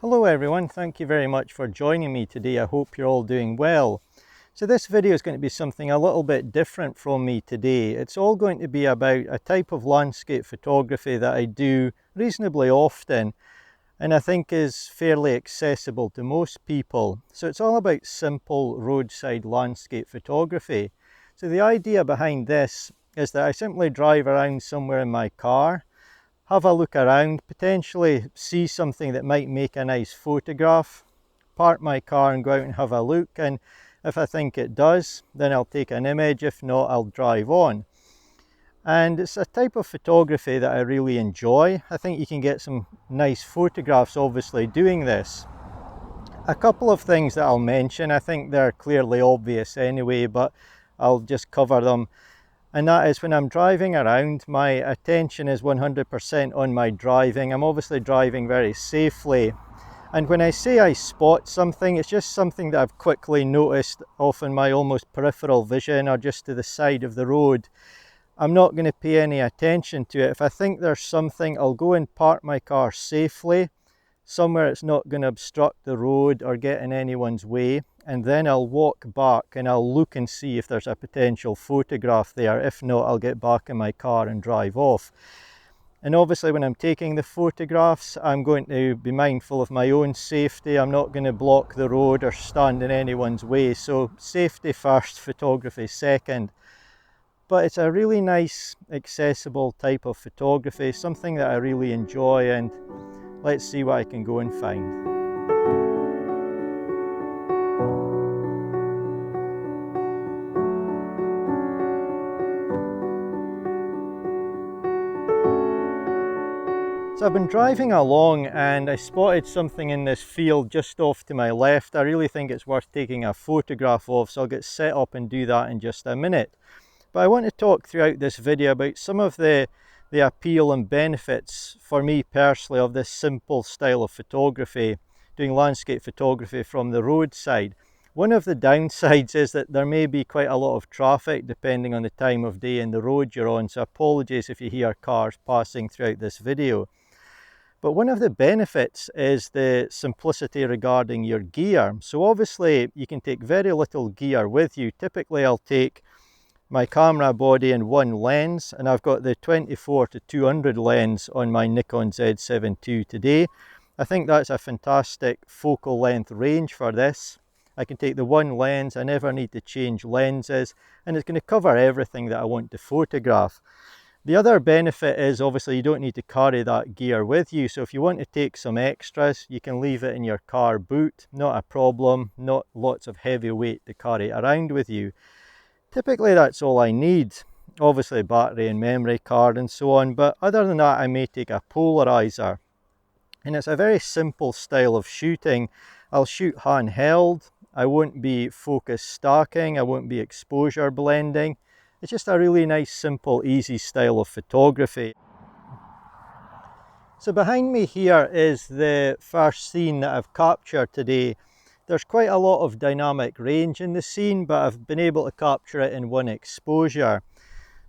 Hello everyone, thank you very much for joining me today. I hope you're all doing well. So this video is going to be something a little bit different from me today. It's all going to be about a type of landscape photography that I do reasonably often and I think is fairly accessible to most people. So it's all about simple roadside landscape photography. So the idea behind this is that I simply drive around somewhere in my car, have a look around, potentially see something that might make a nice photograph, park my car and go out and have a look, and if I think it does, then I'll take an image. If not, I'll drive on. And it's a type of photography that I really enjoy. I think you can get some nice photographs obviously doing this. A couple of things that I'll mention, I think they're clearly obvious anyway, but I'll just cover them. And that is, when I'm driving around, my attention is 100% on my driving. I'm obviously driving very safely. And when I say I spot something, it's just something that I've quickly noticed off in my almost peripheral vision or just to the side of the road. I'm not going to pay any attention to it. If I think there's something, I'll go and park my car safely, somewhere it's not going to obstruct the road or get in anyone's way, and then I'll walk back and I'll look and see if there's a potential photograph there. If not, I'll get back in my car and drive off. And obviously when I'm taking the photographs, I'm going to be mindful of my own safety. I'm not going to block the road or stand in anyone's way. So safety first, photography second. But it's a really nice, accessible type of photography, something that I really enjoy, and let's see what I can go and find. So I've been driving along and I spotted something in this field just off to my left. I really think it's worth taking a photograph of, so I'll get set up and do that in just a minute. But I want to talk throughout this video about some of the appeal and benefits for me personally of this simple style of photography, doing landscape photography from the roadside. One of the downsides is that there may be quite a lot of traffic depending on the time of day and the road you're on, so apologies if you hear cars passing throughout this video. But one of the benefits is the simplicity regarding your gear. So obviously you can take very little gear with you. Typically I'll take my camera body and one lens, and I've got the 24-200 lens on my Nikon Z7 II today. I think that's a fantastic focal length range for this. I can take the one lens, I never need to change lenses, and it's going to cover everything that I want to photograph. The other benefit is obviously you don't need to carry that gear with you, so if you want to take some extras, you can leave it in your car boot, not a problem, not lots of heavy weight to carry around with you. Typically that's all I need, obviously battery and memory card and so on, but other than that I may take a polarizer. And it's a very simple style of shooting. I'll shoot handheld, I won't be focus stacking, I won't be exposure blending. It's just a really nice, simple, easy style of photography. So behind me here is the first scene that I've captured today. There's quite a lot of dynamic range in the scene, but I've been able to capture it in one exposure.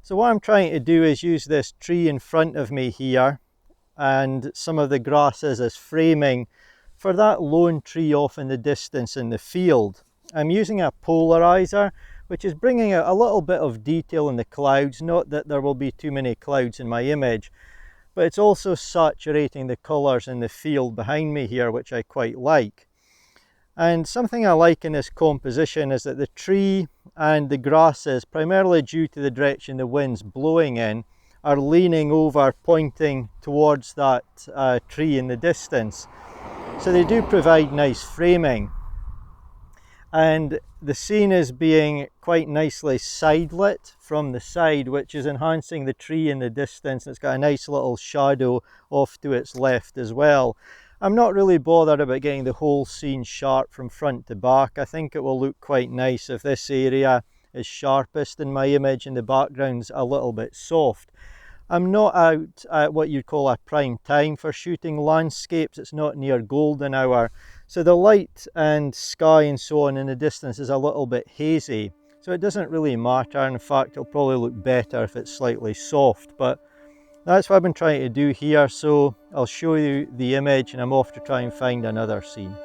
So what I'm trying to do is use this tree in front of me here and some of the grasses as framing for that lone tree off in the distance in the field. I'm using a polarizer, which is bringing out a little bit of detail in the clouds, not that there will be too many clouds in my image, but it's also saturating the colours in the field behind me here, which I quite like. And something I like in this composition is that the tree and the grasses, primarily due to the direction the wind's blowing in, are leaning over, pointing towards that tree in the distance. So they do provide nice framing. And the scene is being quite nicely side lit from the side, which is enhancing the tree in the distance. It's got a nice little shadow off to its left as well. I'm not really bothered about getting the whole scene sharp from front to back. I think it will look quite nice if this area is sharpest in my image and the background's a little bit soft. I'm not out at what you'd call a prime time for shooting landscapes. It's not near golden hour. So the light and sky and so on in the distance is a little bit hazy. So it doesn't really matter. In fact, it'll probably look better if it's slightly soft. But That's what I've been trying to do here, so I'll show you the image and I'm off to try and find another scene.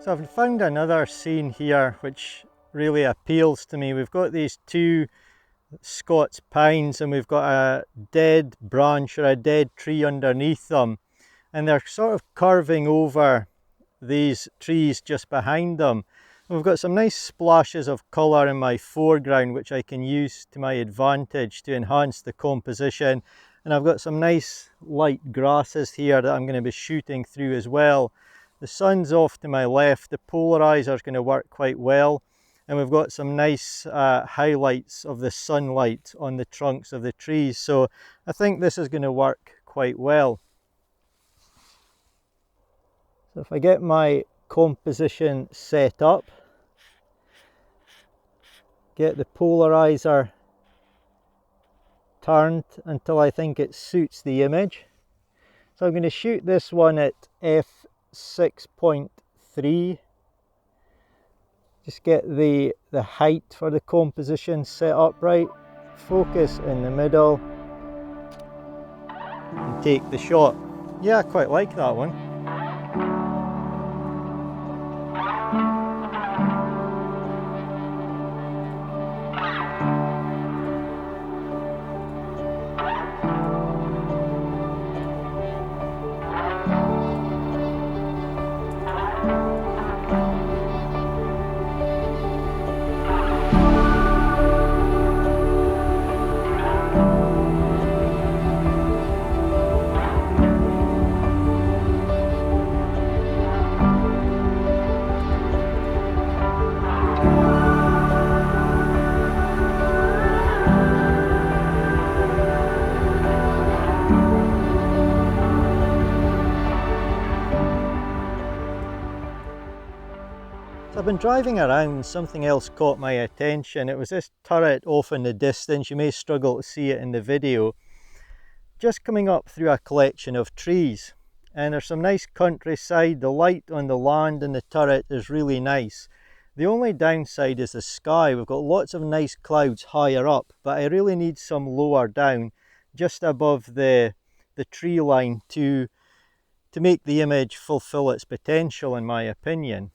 So I've found another scene here which really appeals to me. We've got these two Scots pines and we've got a dead branch or a dead tree underneath them, and they're sort of curving over these trees just behind them. We've got some nice splashes of colour in my foreground which I can use to my advantage to enhance the composition, and I've got some nice light grasses here that I'm going to be shooting through as well. The sun's off to my left, the polarizer is going to work quite well, and we've got some nice highlights of the sunlight on the trunks of the trees, so I think this is going to work quite well. So if I get my composition set up, get the polarizer turned until I think it suits the image. So I'm going to shoot this one at f6.3. Just get the height for the composition set up right, focus in the middle, and take the shot. Yeah, I quite like that one. I've been driving around and something else caught my attention. It was this turret off in the distance. You may struggle to see it in the video. Just coming up through a collection of trees, and there's some nice countryside. The light on the land and the turret is really nice. The only downside is the sky. We've got lots of nice clouds higher up, but I really need some lower down, just above the tree line to make the image fulfill its potential, in my opinion.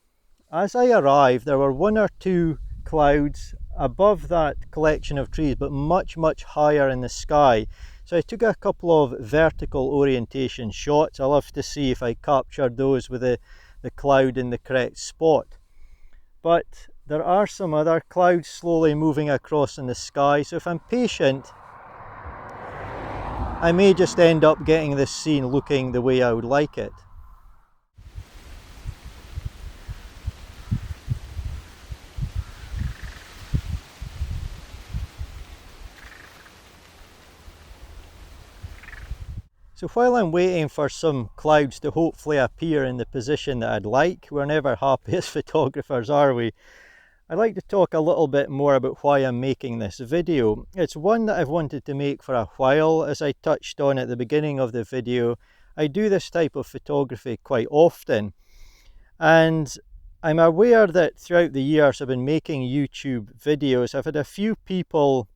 As I arrived, there were one or two clouds above that collection of trees, but much higher in the sky. So I took a couple of vertical orientation shots. I'll have to see if I captured those with the cloud in the correct spot. But there are some other clouds slowly moving across in the sky, so if I'm patient, I may just end up getting this scene looking the way I would like it. So while I'm waiting for some clouds to hopefully appear in the position that I'd like, we're never happy as photographers, are we? I'd like to talk a little bit more about why I'm making this video. It's one that I've wanted to make for a while. As I touched on at the beginning of the video, I do this type of photography quite often, and I'm aware that throughout the years I've been making YouTube videos, I've had a few people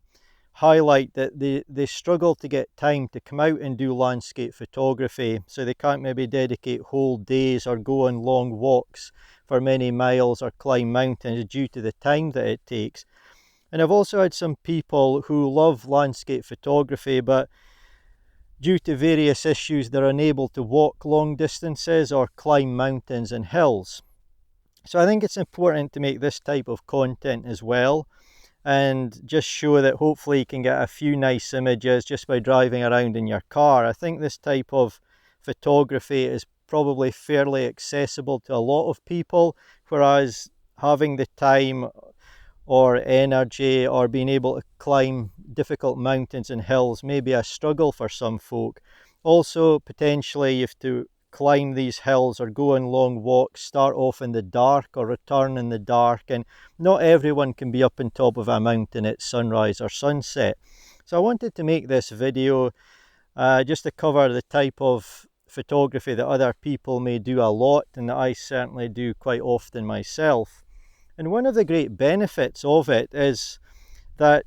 highlight that they struggle to get time to come out and do landscape photography, so they can't maybe dedicate whole days or go on long walks for many miles or climb mountains due to the time that it takes. And I've also had some people who love landscape photography, but due to various issues they're unable to walk long distances or climb mountains and hills. So I think it's important to make this type of content as well, and just show that hopefully you can get a few nice images just by driving around in your car. I think this type of photography is probably fairly accessible to a lot of people, whereas having the time or energy or being able to climb difficult mountains and hills may be a struggle for some folk. Also, potentially you have to climb these hills or go on long walks start off in the dark or return in the dark, and not everyone can be up on top of a mountain at sunrise or sunset. So I wanted to make this video just to cover the type of photography that other people may do a lot and that I certainly do quite often myself. And one of the great benefits of it is that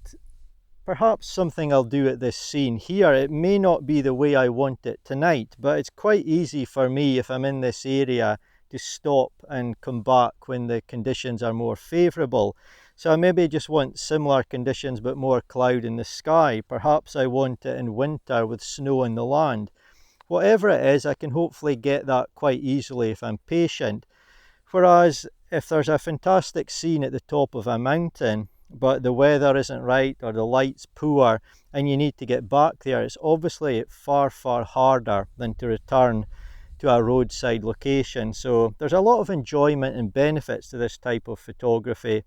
perhaps something I'll do at this scene here, it may not be the way I want it tonight, but it's quite easy for me if I'm in this area to stop and come back when the conditions are more favourable. So I maybe just want similar conditions but more cloud in the sky. Perhaps I want it in winter with snow on the land. Whatever it is, I can hopefully get that quite easily if I'm patient. Whereas if there's a fantastic scene at the top of a mountain, but the weather isn't right or the light's poor and you need to get back there, it's obviously far harder than to return to a roadside location. So there's a lot of enjoyment and benefits to this type of photography,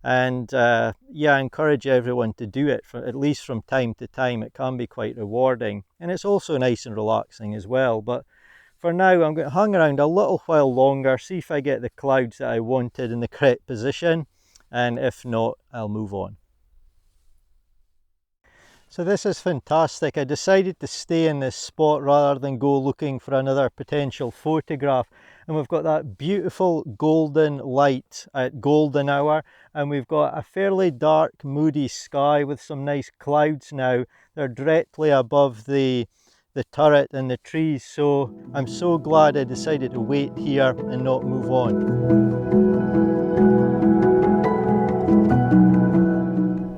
and yeah, I encourage everyone to do it at least from time to time. It can be quite rewarding, and it's also nice and relaxing as well. But for now I'm going to hang around a little while longer, see if I get the clouds that I wanted in the correct position, and if not, I'll move on. So this is fantastic. I decided to stay in this spot rather than go looking for another potential photograph. And we've got that beautiful golden light at golden hour, and we've got a fairly dark, moody sky with some nice clouds now. They're directly above the turret and the trees, so I'm so glad I decided to wait here and not move on.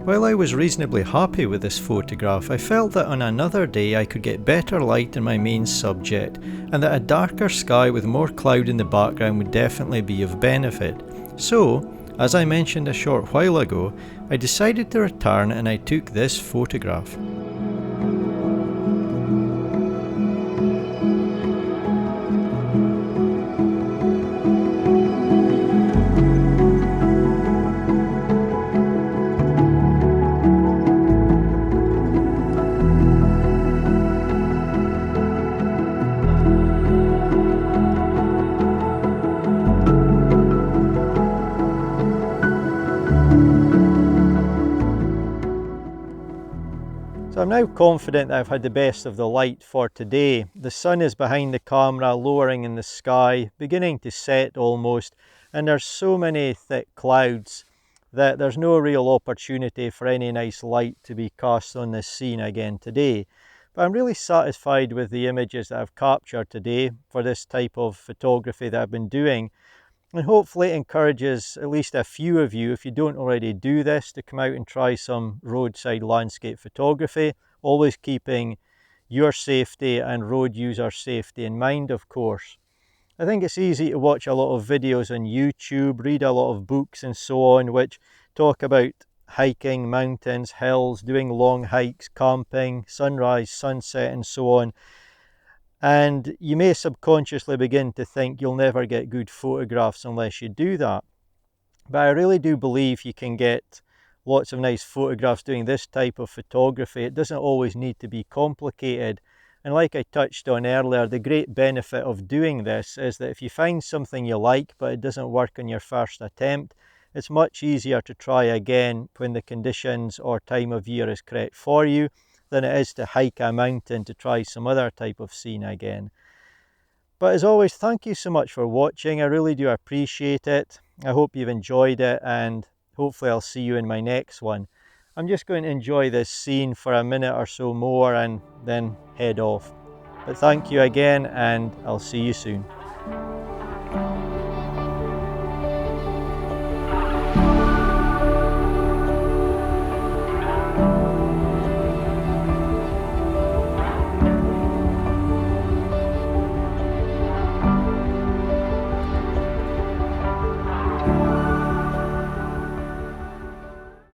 While I was reasonably happy with this photograph, I felt that on another day I could get better light in my main subject, and that a darker sky with more cloud in the background would definitely be of benefit. So, as I mentioned a short while ago, I decided to return and I took this photograph. So I'm now confident that I've had the best of the light for today. The sun is behind the camera, lowering in the sky, beginning to set almost, and there's so many thick clouds that there's no real opportunity for any nice light to be cast on this scene again today. But I'm really satisfied with the images that I've captured today for this type of photography that I've been doing. And hopefully it encourages at least a few of you, if you don't already do this, to come out and try some roadside landscape photography, always keeping your safety and road user safety in mind, of course. I think it's easy to watch a lot of videos on YouTube, read a lot of books and so on, which talk about hiking, mountains, hills, doing long hikes, camping, sunrise, sunset and so on. And you may subconsciously begin to think you'll never get good photographs unless you do that. But I really do believe you can get lots of nice photographs doing this type of photography. It doesn't always need to be complicated. And like I touched on earlier, the great benefit of doing this is that if you find something you like but it doesn't work on your first attempt, it's much easier to try again when the conditions or time of year is correct for you than it is to hike a mountain to try some other type of scene again. But as always, thank you so much for watching. I really do appreciate it. I hope you've enjoyed it, and hopefully I'll see you in my next one. I'm just going to enjoy this scene for a minute or so more and then head off. But thank you again, and I'll see you soon.